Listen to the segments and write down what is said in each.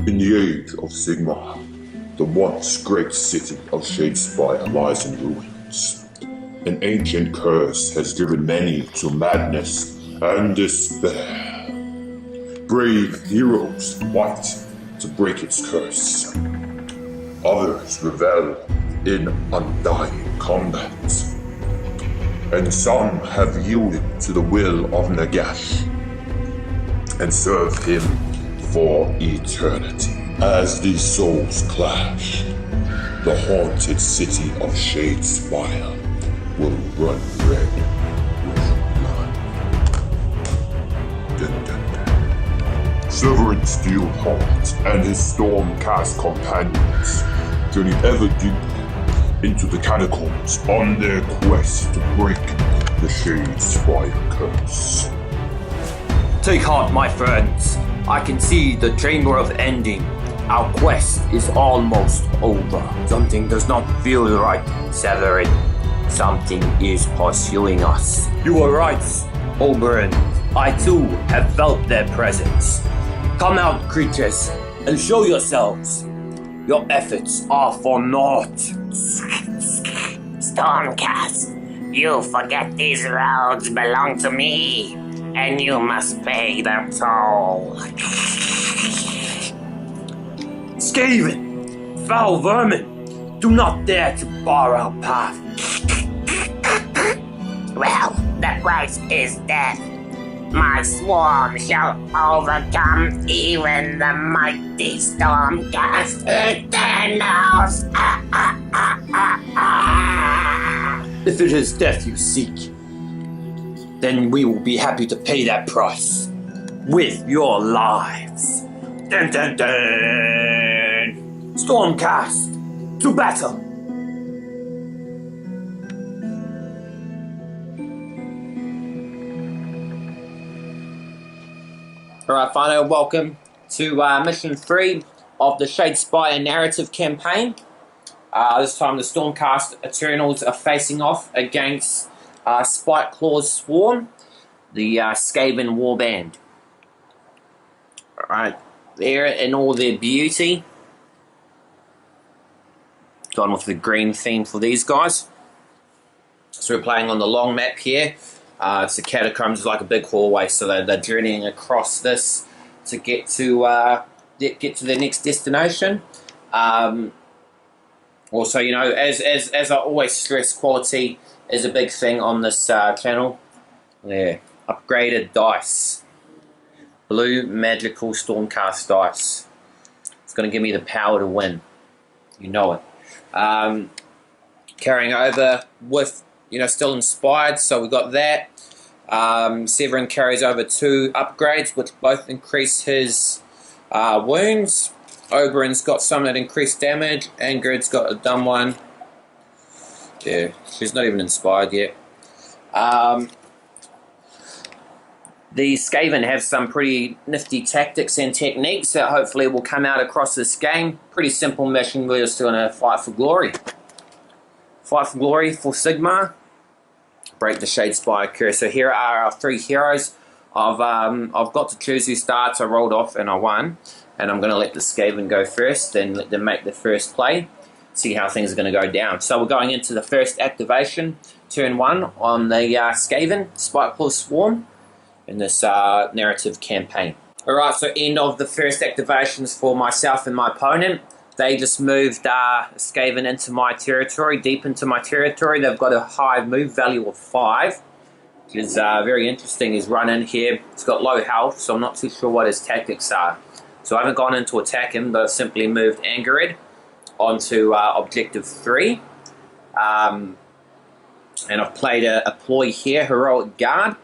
In the age of Sigmar, the once great city of Shadespire lies in ruins. An ancient curse has driven many to madness and despair. Brave heroes fight to break its curse. Others revel in undying combat. And some have yielded to the will of Nagash and serve him for eternity. As these souls clash, the haunted city of Shadespire will run red with blood. Dun, dun, dun. Sovereign Steelheart and his Stormcast companions journey ever deeper into the Catacombs on their quest to break the Shadespire curse. Take heart, my friends. I can see the chamber of ending. Our quest is almost over. Something does not feel right, Severin. Something is pursuing us. You are right, Oberon. I too have felt their presence. Come out, creatures, and show yourselves. Your efforts are for naught. Stormcast, you forget these roads belong to me, and you must pay the toll. Skaven, foul vermin, do not dare to bar our path. Well, the price is death. My swarm shall overcome even the mighty Stormcast Eternals. If it is death you seek, then we will be happy to pay that price with your lives. Dun dun dun! Stormcast, to battle! Alright, Fano, welcome to Mission 3 of the Shadespire narrative campaign. This time the Stormcast Eternals are facing off against Spiteclaw's Swarm, the Skaven warband. Alright, there in all their beauty. Gone with the green theme for these guys. So we're playing on the long map here. It's the Catacombs, like a big hallway, so they're journeying across this to get to their next destination. Also, you know, as I always stress, quality is a big thing on this channel. Yeah, upgraded dice, blue magical Stormcast dice. It's going to give me the power to win. You know it. Carrying over with, you know, still inspired, so we got that. Severin carries over 2 upgrades, which both increase his wounds. Oberon's got some that increase damage. Ingrid's got a dumb one. Yeah, she's not even inspired yet. The Skaven have some pretty nifty tactics and techniques that hopefully will come out across this game. Pretty simple mission, we're just going to fight for glory. Fight for glory for Sigmar. Break the Shadespire curse. So here are our 3 heroes. I've got to choose who starts. I rolled off and I won. And I'm going to let the Skaven go first, then let them make the first play. See how things are going to go down. So we're going into the first activation, turn 1 on the Skaven, Spiteclaw Swarm, in this narrative campaign. Alright, so end of the first activations for myself and my opponent. They just moved Skaven into my territory, deep into my territory. They've got a high move value of 5, which is very interesting. He's run in here. He's got low health, so I'm not too sure what his tactics are. So I haven't gone in to attack him, but I've simply moved Angered onto Objective 3. And I've played a ploy here, Heroic Guard,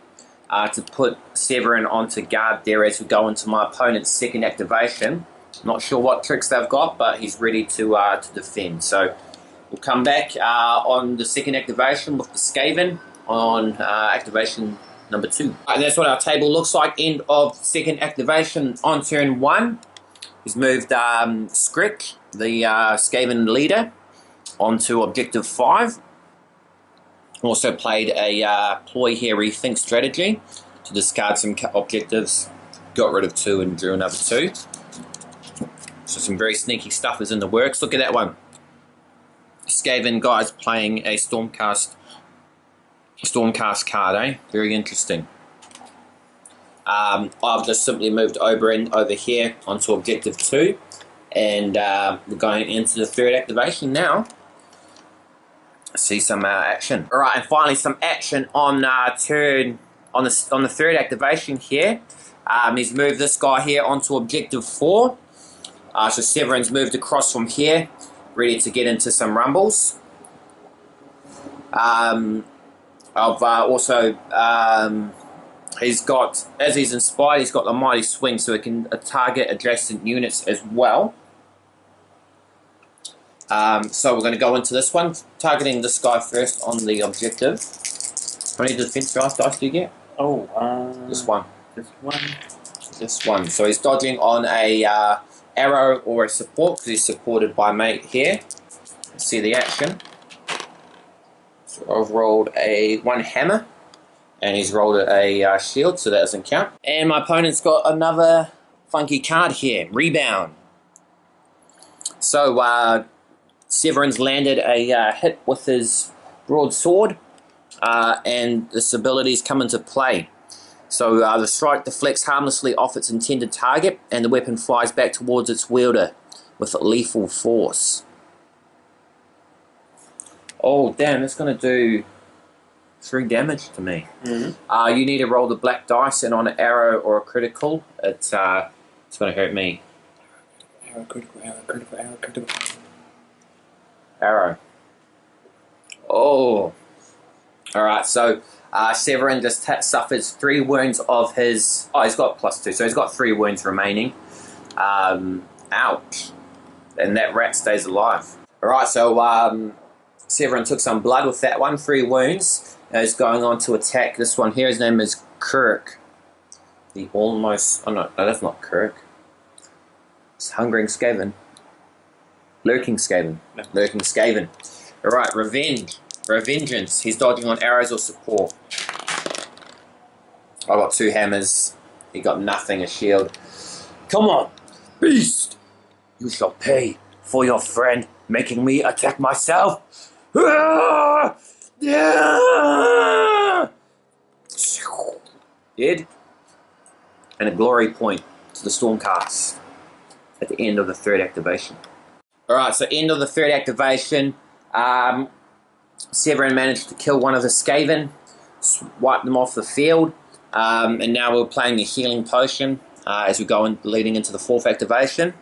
to put Severin onto guard there as we go into my opponent's second activation. Not sure what tricks they've got, but he's ready to defend. So we'll come back on the second activation with the Skaven on activation number 2. And that's what our table looks like. End of second activation on turn 1. He's moved Skrik, the Skaven leader, onto Objective 5. Also played a ploy here, Rethink Strategy, to discard some objectives. Got rid of 2 and drew another 2. So some very sneaky stuff is in the works. Look at that one. Skaven guys playing a Stormcast card, eh? Very interesting. I've just simply moved over here onto objective 2, and we're going into the third activation now. See some action. All right, and finally some action on on the third activation here. He's moved this guy here onto objective 4. So Severin's moved across from here, ready to get into some rumbles. I've also he's got, as he's inspired, he's got the mighty swing, so he can target adjacent units as well. So we're going to go into this one, targeting this guy first on the objective. How many defense dice do you get? Oh, this one. This one. This one. So he's dodging on a arrow or a support, because he's supported by mate here. Let's see the action. So I've rolled a 1 hammer, and he's rolled a shield, so that doesn't count. And my opponent's got another funky card here, Rebound. So Severin's landed a hit with his broadsword, and this ability's come into play. So the strike deflects harmlessly off its intended target, and the weapon flies back towards its wielder with lethal force. Oh damn, that's going to do 3 damage to me. Mm-hmm. You need to roll the black dice, and on an arrow or a critical, it's going to hurt me. Arrow, critical, arrow, critical, arrow, critical. Arrow. Oh. Alright, so Severin just suffers 3 wounds of his... Oh, he's got +2, so he's got 3 wounds remaining. Ouch. And that rat stays alive. Alright, so Severin took some blood with that one, 3 wounds. And he's going on to attack this one here. His name is Kirk. The almost... Oh, no, that's not Kirk. It's Hungering Skaven. Lurking Skaven. No. Lurking Skaven. Alright, Revenge. Revengeance. He's dodging on arrows or support. I got 2 hammers. He got nothing, a shield. Come on, beast! You shall pay for your friend making me attack myself. Ah! Yeah! Dead. And a glory point to the Stormcast at the end of the third activation. Alright, so end of the third activation. Severin managed to kill one of the Skaven, wipe them off the field, and now we're playing a healing potion as we go leading into the 4th activation.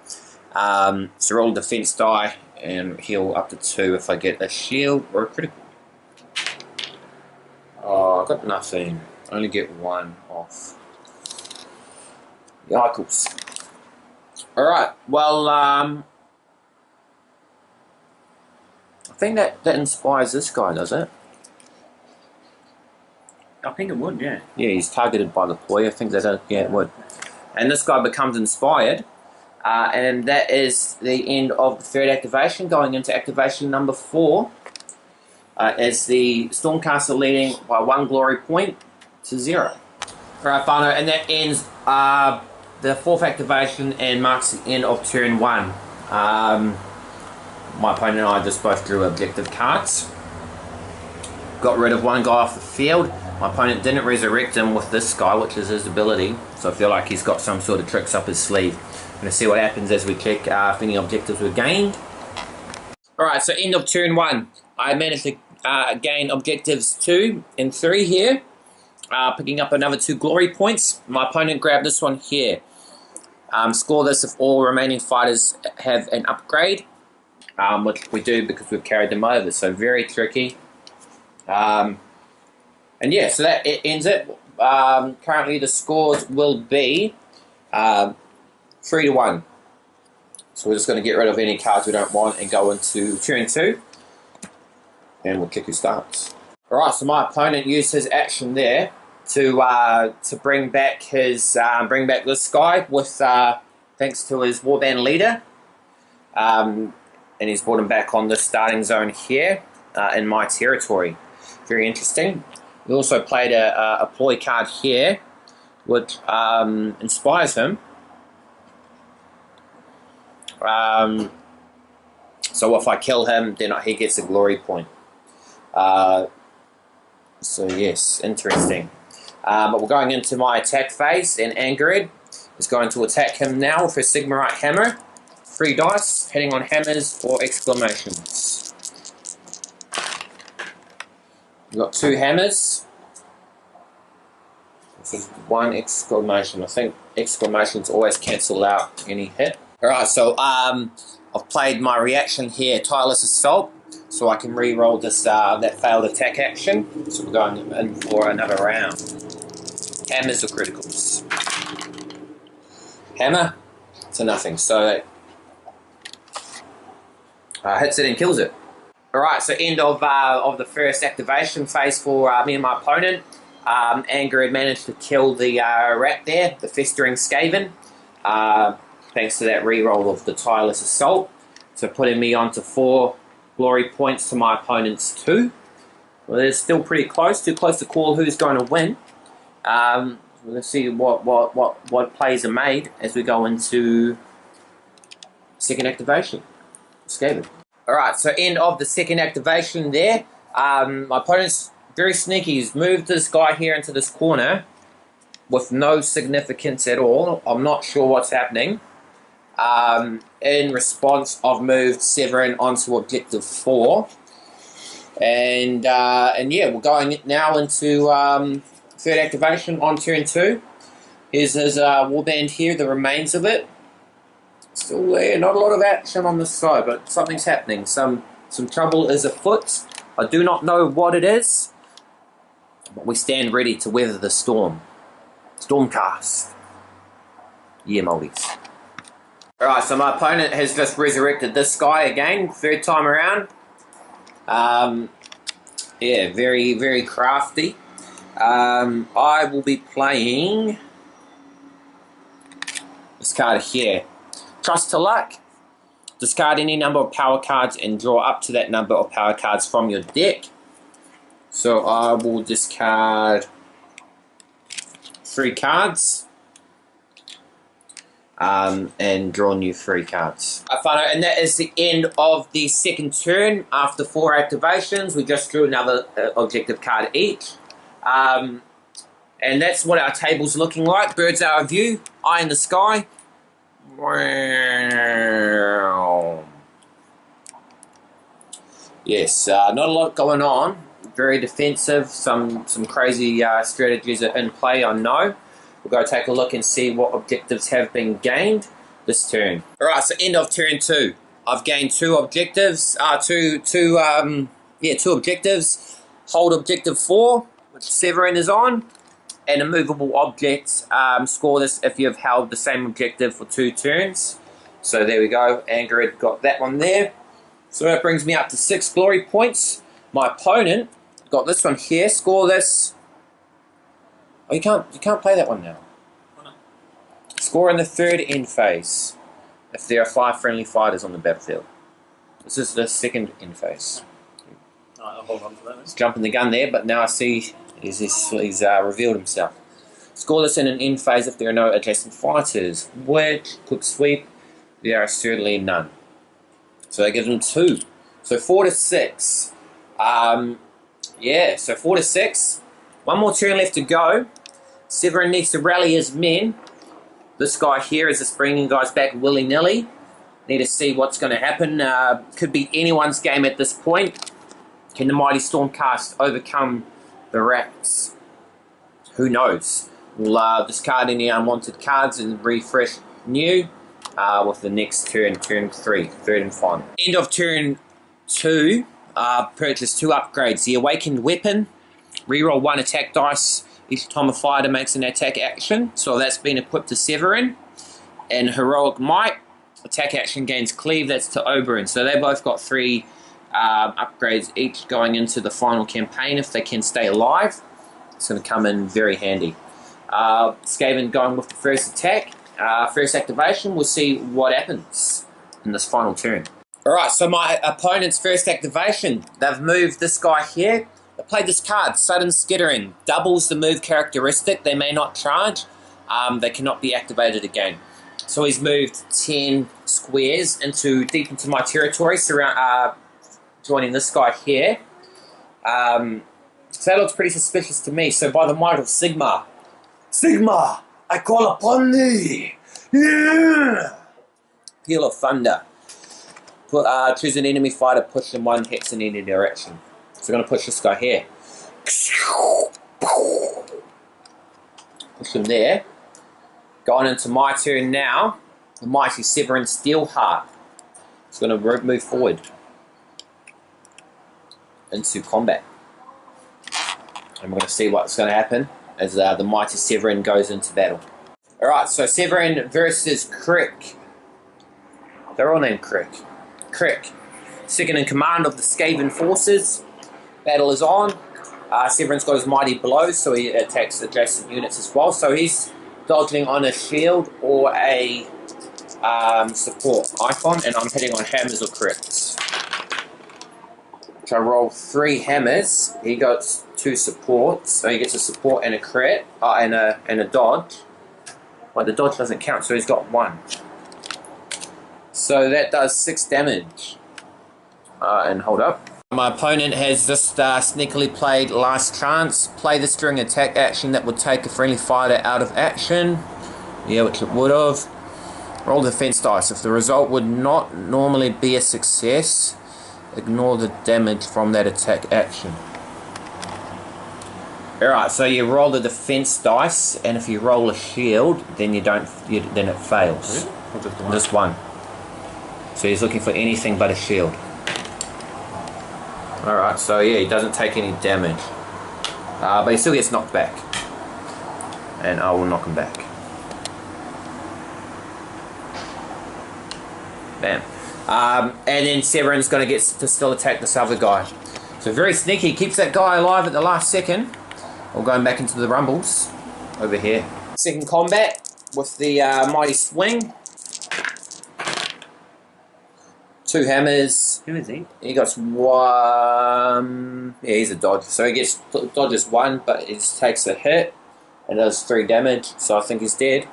So roll a defense die and heal up to 2 if I get a shield or a critical. Oh, I got nothing. I only get 1 off. Yikes. Alright, well, I think that inspires this guy, does it? I think it would, yeah. Yeah, he's targeted by the ploy. I think that, yeah, it would. And this guy becomes inspired. And that is the end of the third activation, going into activation number 4. As the Stormcast are leading by 1 glory point to 0. Alright, Fano, and that ends the 4th activation and marks the end of turn 1. My opponent and I just both drew objective cards. Got rid of 1 guy off the field. My opponent didn't resurrect him with this guy, which is his ability. So I feel like he's got some sort of tricks up his sleeve. I'm going to see what happens as we check if any objectives were gained. Alright, so end of turn 1. I managed to gain objectives 2 and 3 here. Picking up another 2 glory points. My opponent grabbed this one here. Score this if all remaining fighters have an upgrade. Which we do because we've carried them over, so very tricky. And yeah, so that ends it. Currently the scores will be 3-1. So we're just going to get rid of any cards we don't want and go into turn 2. And we'll kick who starts. Alright, so my opponent used his action there to bring back his bring back this guy with thanks to his warband leader. And he's brought him back on the starting zone here in my territory. Very interesting. We also played a ploy card here, which inspires him. So if I kill him, then he gets a glory point. So yes, interesting. But we're going into my attack phase, and Angered is going to attack him now with her Sigmarite hammer. 3 dice, hitting on hammers or exclamations. We've got 2 hammers. This is 1 exclamation. I think exclamations always cancel out any hit. Alright, so I've played my reaction here, Tireless Assault, so I can re-roll this that failed attack action. So we're going in for another round. Hammers or criticals? Hammer to nothing, so hits it and kills it. Alright, so end of the first activation phase for me and my opponent. Anger had managed to kill the rat there, the festering Skaven, thanks to that reroll of the Tireless Assault. So putting me onto 4 glory points to my opponent's 2. Well, it's still pretty close, too close to call who's going to win. Let's see what plays are made as we go into second activation. Skaven. Alright, so end of the second activation there. My opponent's very sneaky. He's moved this guy here into this corner with no significance at all. I'm not sure what's happening. In response, I've moved Severin onto objective 4. And yeah, we're going now into third activation on turn 2. Here's his warband here, the remains of it. Still there, not a lot of action on this side, but something's happening. Some trouble is afoot. I do not know what it is, but we stand ready to weather the storm. Stormcast. Yeah, Maldives. Alright, so my opponent has just resurrected this guy again, 3rd time around. Yeah, very, very crafty. I will be playing this card here. Trust to Luck. Discard any number of power cards and draw up to that number of power cards from your deck. So I will discard 3 cards and draw new 3 cards. And that is the end of the second turn. After 4 activations, we just drew another objective card each. And that's what our table's looking like. Bird's eye view, eye in the sky. Yes, not a lot going on. Very defensive. Some crazy strategies are in play, I know. We'll go take a look and see what objectives have been gained this turn. Alright, so end of turn 2. I've gained 2 objectives. Two objectives. Hold objective 4, which Severin is on. And a movable object. Score this if you have held the same objective for 2 turns. So there we go. Angered got that one there. So that brings me up to 6 glory points. My opponent got this one here. Score this. Oh, you can't play that one now. Score in the 3rd end phase if there are 5 friendly fighters on the battlefield. This is the 2nd end phase. Alright, I'll hold on for that. He's jumping the gun there, but now I see he's revealed himself. Score this in an end phase if there are no adjacent fighters. Which, quick sweep, there are certainly none. So that gives him 2. So 4 to 6. Yeah, so 4 to 6. 1 more turn left to go. Severin needs to rally his men. This guy here is just bringing guys back willy-nilly. Need to see what's going to happen. Could be anyone's game at this point. Can the mighty Stormcast overcome the rats? Who knows? We'll discard any unwanted cards and refresh new with the next turn, turn 3, 3rd and final. End of turn 2, purchase 2 upgrades. The Awakened Weapon, reroll 1 attack dice each time a fighter makes an attack action. So that's been equipped to Severin. And Heroic Might, attack action gains Cleave, that's to Oberyn. So they both got 3 upgrades each going into the final campaign if they can stay alive. It's going to come in very handy. Skaven going with the first attack. First activation, we'll see what happens in this final turn. Alright, so my opponent's first activation, they've moved this guy here. They played this card, Sudden Skittering. Doubles the move characteristic. They may not charge. They cannot be activated again. So he's moved 10 squares deep into my territory, joining this guy here. So that looks pretty suspicious to me. So by the might of Sigmar, Sigmar, I call upon thee. Yeah. Peal of thunder. Choose an enemy fighter, push them 1 hex in any direction. So we're going to push this guy here. Push him there. Going into my turn now. The mighty Severin Steelheart is going to move forward into combat. And we're going to see what's going to happen as the mighty Severin goes into battle. Alright, so Severin versus Crick. They're all named Crick. Crick, second in command of the Skaven forces. Battle is on. Severin's got his mighty blows, so he attacks adjacent units as well. So he's dodging on a shield or a support icon, and I'm hitting on hammers or crits. So I roll 3 hammers. He got 2 supports, so he gets a support and a crit, and a dodge. Well, the dodge doesn't count, so he's got 1. So that does 6 damage. And hold up. My opponent has just sneakily played Last Chance. Play this during attack action that would take a friendly fighter out of action. Yeah, which it would have. Roll defense dice. If the result would not normally be a success, ignore the damage from that attack action. Alright, so you roll the defense dice, and if you roll a shield, then then it fails. Just one. So he's looking for anything but a shield. Alright, so yeah, he doesn't take any damage. But he still gets knocked back. And I will knock him back. Bam. And then Severin's going to get to still attack this other guy. So very sneaky, keeps that guy alive at the last second. We're going back into the rumbles over here. Second combat with the mighty swing. 2 hammers. Who is he? He got 1. Yeah, he's a dodge. So he dodges 1, but he just takes a hit and does 3 damage. So I think he's dead.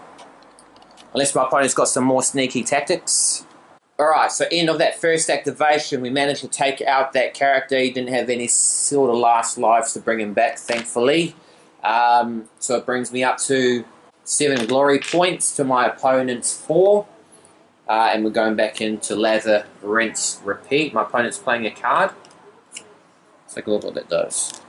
Unless my opponent's got some more sneaky tactics. Alright, so end of that first activation, we managed to take out that character. He didn't have any sort of last lives to bring him back, thankfully. So it brings me up to 7 glory points to my opponent's 4. And we're going back into lather, rinse, repeat. My opponent's playing a card. Let's take a look at what that does.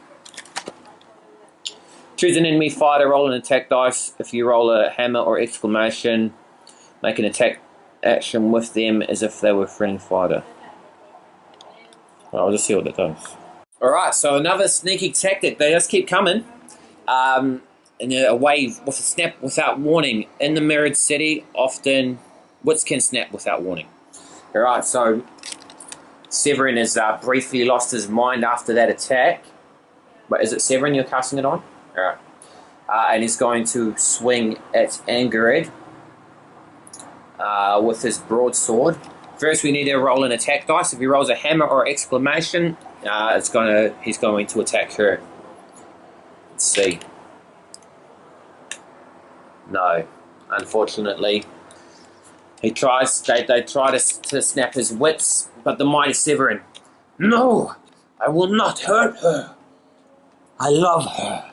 Choose an enemy fighter, roll an attack dice. If you roll a hammer or exclamation, make an attack action with them as if they were a friendly fighter. I'll just see what that does. Alright, so another sneaky tactic. They just keep coming. And a wave with a snap without warning. In the mirrored city, often wits can snap without warning. Alright, so Severin has briefly lost his mind after that attack. But is it Severin you're casting it on? Alright. And he's going to swing at Angered. With his broadsword. First, we need to roll an attack dice. If he rolls a hammer or exclamation, he's going to attack her. Let's see. No, unfortunately, they try to snap his wits, but the mighty Severin. No, I will not hurt her. I love her.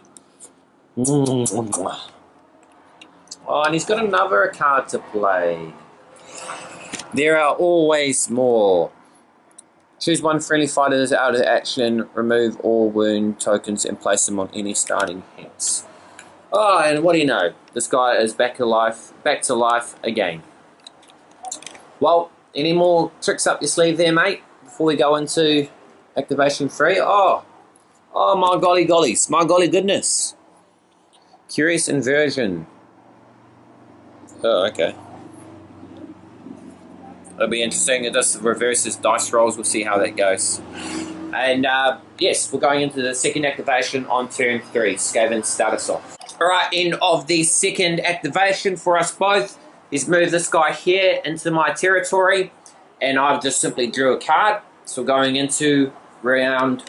Oh, and he's got another card to play. There are always more. Choose 1 friendly fighter that's out of action. Remove all wound tokens and place them on any starting hex. Oh, and what do you know? This guy is back to life again. Well, any more tricks up your sleeve there, mate? Before we go into activation 3? Oh, my golly gollies, my golly goodness. Curious inversion. Oh, okay. That'll be interesting. It just reverses dice rolls. We'll see how that goes. And yes, we're going into the second activation on turn 3. Skaven, start us off. Alright, end of the second activation for us both. He's moved this guy here into my territory. And I've just simply drew a card. So going into round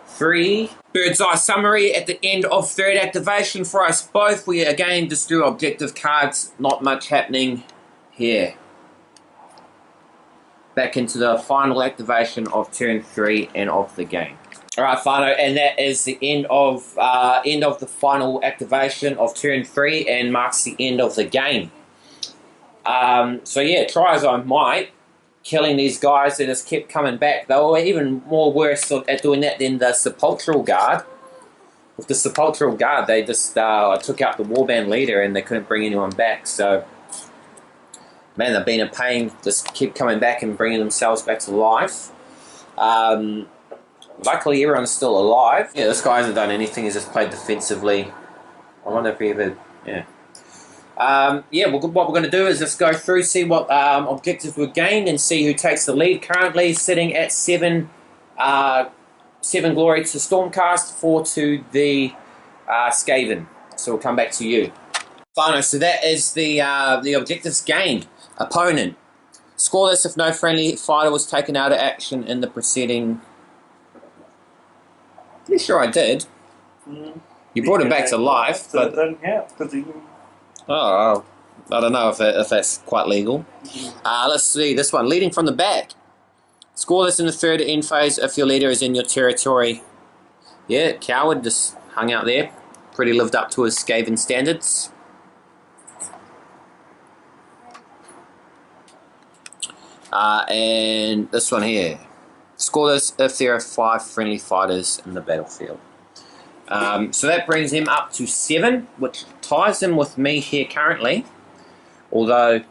3. Bird's eye summary at the end of third activation for us both. We again just do objective cards. Not much happening here. Back into the final activation of turn 3 and of the game. Alright, Whānau, and that is the end of the final activation of turn 3 and marks the end of the game. So yeah, try as I might, killing these guys, they just kept coming back. They were even more worse at doing that than the Sepulchral Guard. With the Sepulchral Guard, they just took out the warband leader and they couldn't bring anyone back. So, man, they've been a pain. Just keep coming back and bringing themselves back to life. Luckily, everyone's still alive. Yeah, this guy hasn't done anything. He's just played defensively. I wonder if he ever... Yeah. What we're going to do is just go through, see what objectives were gained, and see who takes the lead. Currently sitting at 7 glory to Stormcast, 4 to the Skaven. So we'll come back to you. Whānau, so that is the objectives gained. Opponent. Scoreless if no friendly fighter was taken out of action in the preceding... Pretty sure I did. You brought him back to life, but... It doesn't count, because he... Oh, I don't know if that's quite legal. Let's see, this one. Leading from the back. Scoreless in the third end phase if your leader is in your territory. Yeah, coward just hung out there. Pretty lived up to his Skaven standards. And this one here. Scoreless if there are 5 friendly fighters in the battlefield. So that brings him up to 7, which ties him with me here currently. Although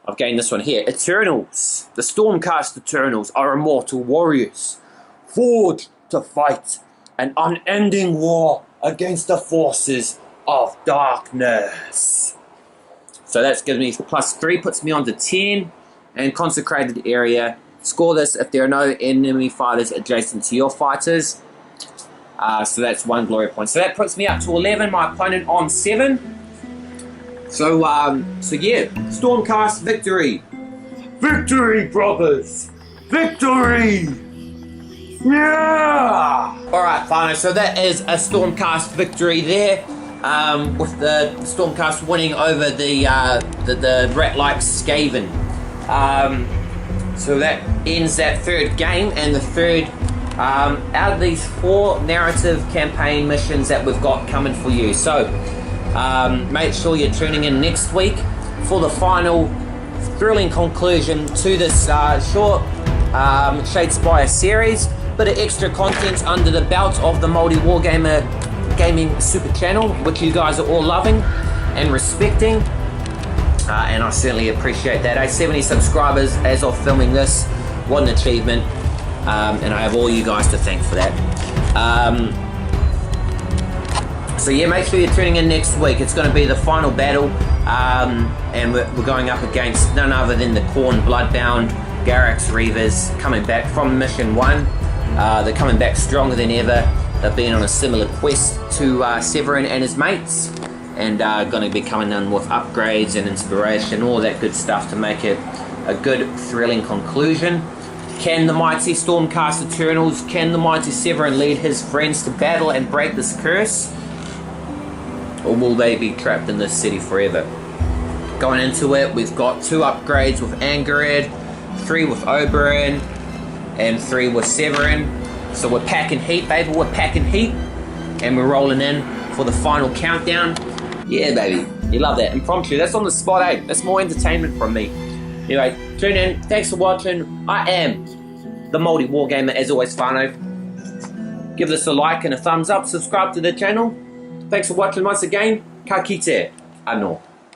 I've gained this one here. Eternals. The Stormcast Eternals are immortal warriors, forged to fight an unending war against the forces of darkness. So that gives me +3, puts me on to 10. And consecrated area. Scoreless if there are no enemy fighters adjacent to your fighters. So that's 1 glory point. So that puts me up to 11. My opponent on 7. So yeah, Stormcast victory. Victory, brothers. Victory. Yeah. All right, Whānau. So that is a Stormcast victory there. With the Stormcast winning over the rat-like Skaven. So that ends that third game, and the third out of these 4 narrative campaign missions that we've got coming for you. So make sure you're tuning in next week for the final thrilling conclusion to this short Shadespire series. Bit of extra content under the belt of the maoriwargamer gaming super channel, which you guys are all loving and respecting. And I certainly appreciate that. 70 subscribers as of filming this. What an achievement. And I have all you guys to thank for that. So yeah, make sure you're tuning in next week. It's going to be the final battle. And we're going up against none other than the Khorne Bloodbound Garrux Reavers coming back from Mission 1. They're coming back stronger than ever. They've been on a similar quest to Severin and his mates. And going to be coming in with upgrades and inspiration, all that good stuff to make it a good, thrilling conclusion. Can the mighty Stormcast Eternals, can the mighty Severin lead his friends to battle and break this curse? Or will they be trapped in this city forever? Going into it, we've got 2 upgrades with Angered, 3 with Oberyn, and 3 with Severin. So we're packing heat, baby, we're packing heat. And we're rolling in for the final countdown. Yeah, baby. You love that. And promise you, that's on the spot, eh? That's more entertainment from me. Anyway, tune in. Thanks for watching. I am the maoriwargamer, as always, Whānau. Give this a like and a thumbs up. Subscribe to the channel. Thanks for watching once again. Ka kite. Anō.